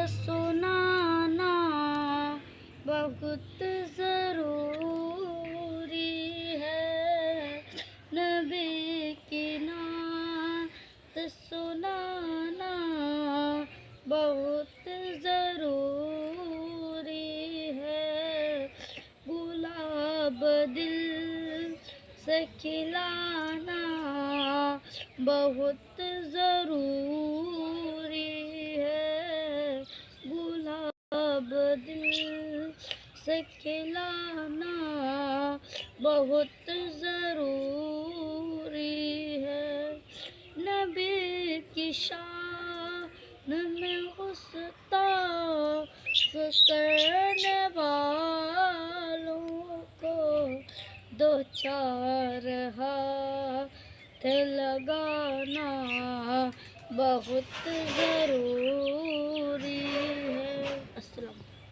सुनाना बहुत ज़रूरी है। नबी की नात सुनाना बहुत ज़रूरी है। गुलाब दिल से खिलाना बहुत ज़रूरी है। गुलाब दिल से खिलाना बहुत ज़रूरी है। नबी की शान में गुस्ताख करने वालों को दो चार हाथ लगाना बहुत ज़रूरी